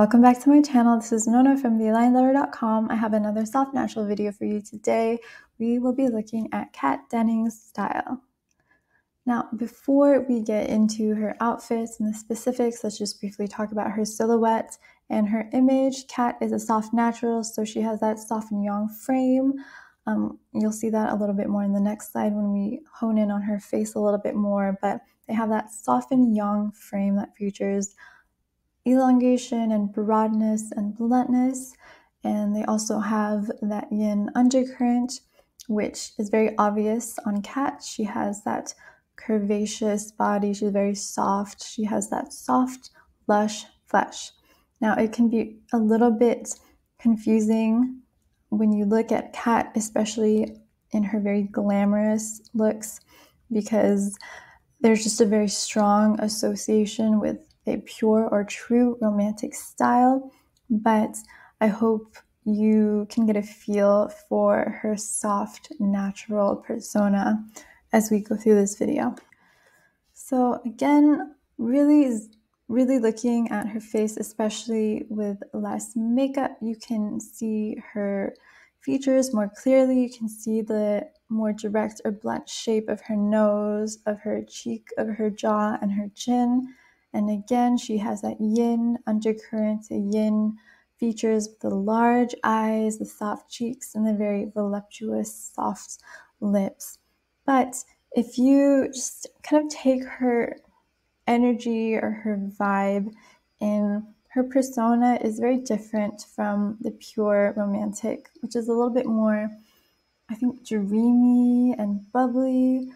welcome back to my channel. This is Nona from thealignedlover.com. I have another soft natural video for you today. We will be looking at Kat Dennings' style. Now, before we get into her outfits and the specifics, let's just briefly talk about her silhouette and her image. Kat is a soft natural, so she has that soft and yang frame. You'll see that a little bit more in the next slide when we hone in on her face a little bit more, but they have that soft and yang frame that features elongation and broadness and bluntness, and they also have that yin undercurrent, which is very obvious on Kat. She has that curvaceous body. She's very soft. She has that soft, lush flesh. Now, it can be a little bit confusing when you look at Kat, especially in her very glamorous looks, because there's just a very strong association with a pure or true romantic style, but I hope you can get a feel for her soft, natural persona as we go through this video. So again, really looking at her face, especially with less makeup, you can see her features more clearly. You can see the more direct or blunt shape of her nose, of her cheek, of her jaw, and her chin. And again, she has that yin undercurrent, the yin features with the large eyes, the soft cheeks, and the very voluptuous, soft lips. But if you just kind of take her energy or her vibe in, her persona is very different from the pure romantic, which is a little bit more, I think, dreamy and bubbly,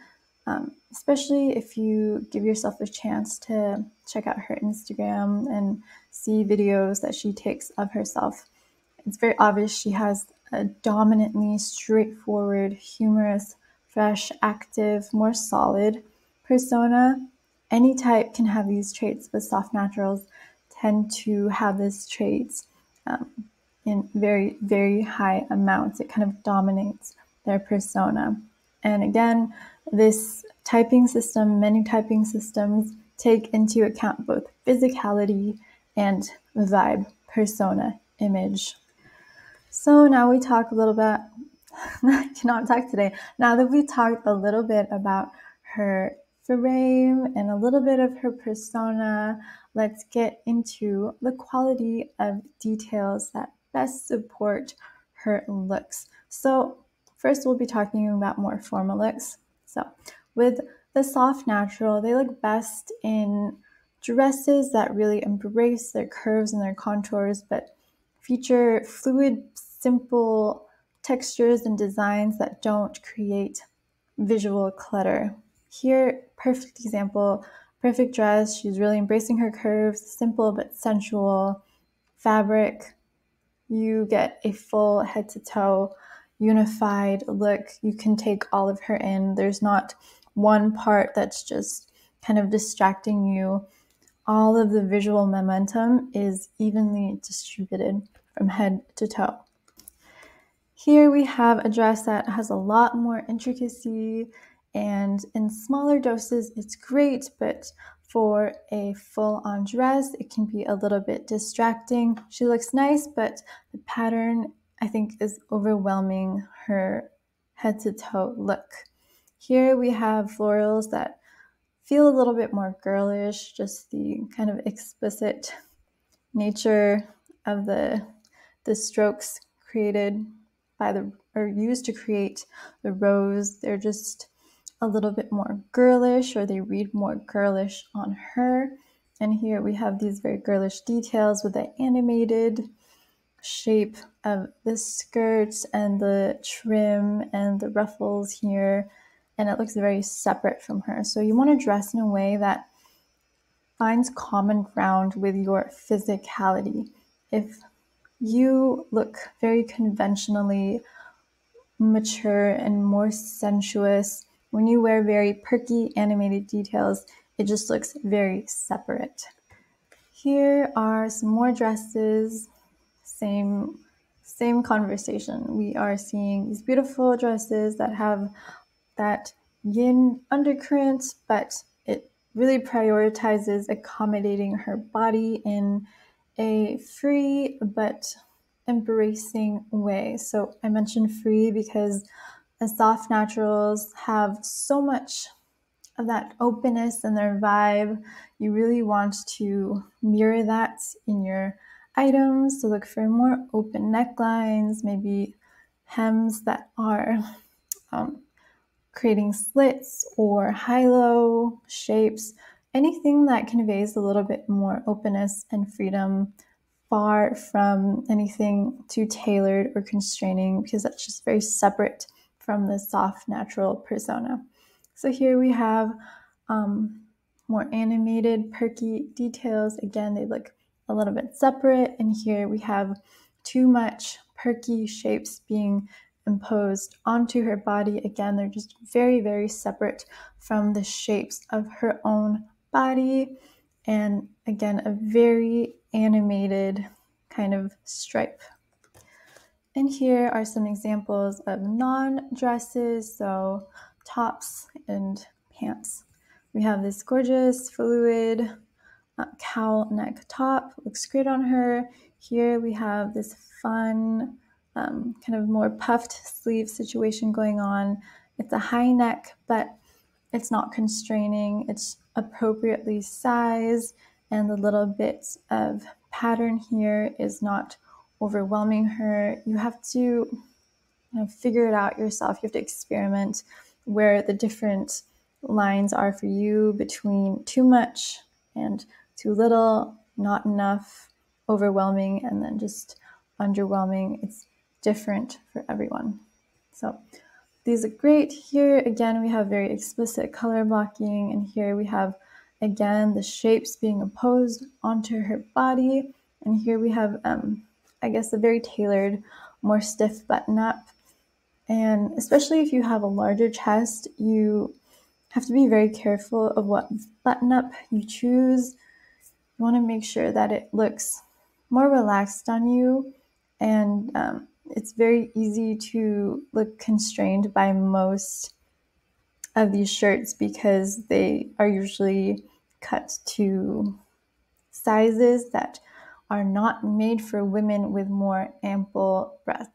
especially if you give yourself a chance to check out her Instagram and see videos that she takes of herself. It's very obvious she has a dominantly straightforward, humorous, fresh, active, more solid persona. Any type can have these traits, but soft naturals tend to have these traits in very, very high amounts. It kind of dominates their persona. And again, this typing system, many typing systems, take into account both physicality and vibe, persona, image. So now we talk a little bit, I cannot talk today. Now that we talked a little bit about her frame and a little bit of her persona, let's get into the quality of details that best support her looks. So first we'll be talking about more formal looks. So with the soft natural, they look best in dresses that really embrace their curves and their contours, but feature fluid, simple textures and designs that don't create visual clutter. Here, perfect example, perfect dress. She's really embracing her curves, simple but sensual fabric. You get a full head to toe unified look. You can take all of her in. There's not one part that's just kind of distracting you. All of the visual momentum is evenly distributed from head to toe. Here we have a dress that has a lot more intricacy, and in smaller doses it's great, but for a full-on dress it can be a little bit distracting. She looks nice, but the pattern, I think, is overwhelming her head to toe look. Here we have florals that feel a little bit more girlish, just the kind of explicit nature of the strokes created by or used to create the rose. They're just a little bit more girlish, or they read more girlish on her. And here we have these very girlish details with the animated shape of the skirts and the trim and the ruffles here, and it looks very separate from her. So you want to dress in a way that finds common ground with your physicality. If you look very conventionally mature and more sensuous, when you wear very perky animated details, it just looks very separate. Here are some more dresses. Same conversation. We are seeing these beautiful dresses that have that yin undercurrent, but it really prioritizes accommodating her body in a free but embracing way. So I mentioned free because as soft naturals have so much of that openness in their vibe. You really want to mirror that in your items. So look for more open necklines, maybe hems that are creating slits or high-low shapes, anything that conveys a little bit more openness and freedom, far from anything too tailored or constraining, because that's just very separate from the soft, natural persona. So here we have more animated, perky details. Again, they look a little bit separate, and here we have too much perky shapes being imposed onto her body. Again, they're just very, very separate from the shapes of her own body. And again, a very animated kind of stripe. And here are some examples of non-dresses, so tops and pants. We have this gorgeous fluid cowl neck top, looks great on her. Here we have this fun kind of more puffed sleeve situation going on. It's a high neck, but it's not constraining. It's appropriately sized, and the little bits of pattern here is not overwhelming her. You have to figure it out yourself. You have to experiment where the different lines are for you between too much and too little, not enough, overwhelming, and then just underwhelming. It's different for everyone. So these are great. Here again, we have very explicit color blocking, and here we have again the shapes being imposed onto her body. And here we have, I guess, a very tailored, more stiff button up. And especially if you have a larger chest, you have to be very careful of what button up you choose. You want to make sure that it looks more relaxed on you, and it's very easy to look constrained by most of these shirts because they are usually cut to sizes that are not made for women with more ample breasts.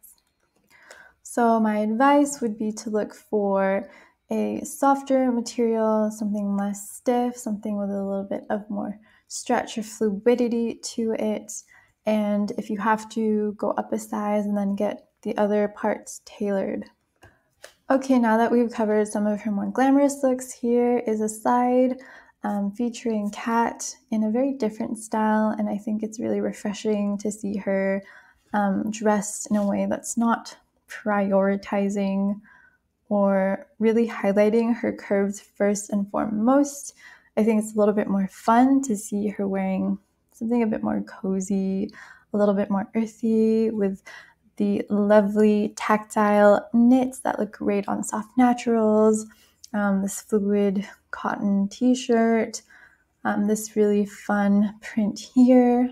So my advice would be to look for a softer material, something less stiff, something with a little bit of more stretch or fluidity to it. And if you have to, go up a size and then get the other parts tailored. Okay, now that we've covered some of her more glamorous looks, here is a slide featuring Kat in a very different style, and I think it's really refreshing to see her dressed in a way that's not prioritizing or really highlighting her curves first and foremost. I think it's a little bit more fun to see her wearing something a bit more cozy, a little bit more earthy, with the lovely tactile knits that look great on soft naturals, this fluid cotton t-shirt, this really fun print here.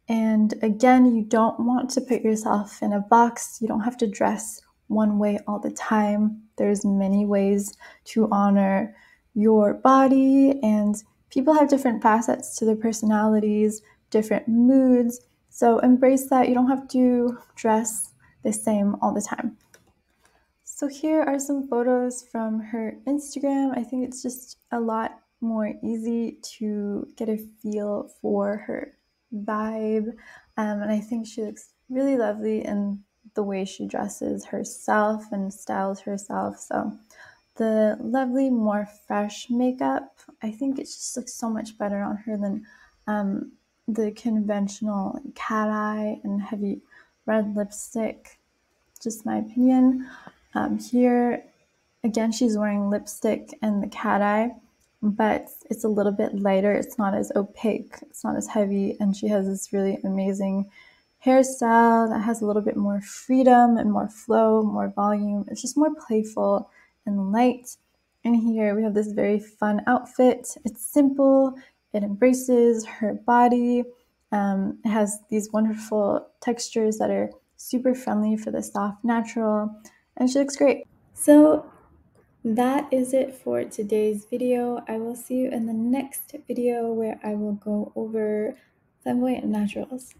And again, you don't want to put yourself in a box. You don't have to dress one way all the time. There's many ways to honor your body, and people have different facets to their personalities, different moods. So embrace that. You don't have to dress the same all the time. So here are some photos from her Instagram. I think it's just a lot more easy to get a feel for her vibe. And I think she looks really lovely in the way she dresses herself and styles herself. So the lovely, more fresh makeup, I think it just looks so much better on her than the conventional cat eye and heavy red lipstick. Just my opinion. Here, again, she's wearing lipstick and the cat eye, but it's a little bit lighter. It's not as opaque. It's not as heavy. And she has this really amazing hairstyle that has a little bit more freedom and more flow, more volume. It's just more playful and light. And here we have this very fun outfit. It's simple. It embraces her body. It has these wonderful textures that are super friendly for the soft natural, and she looks great. So that is it for today's video. I will see you in the next video where I will go over Flamboyant Naturals.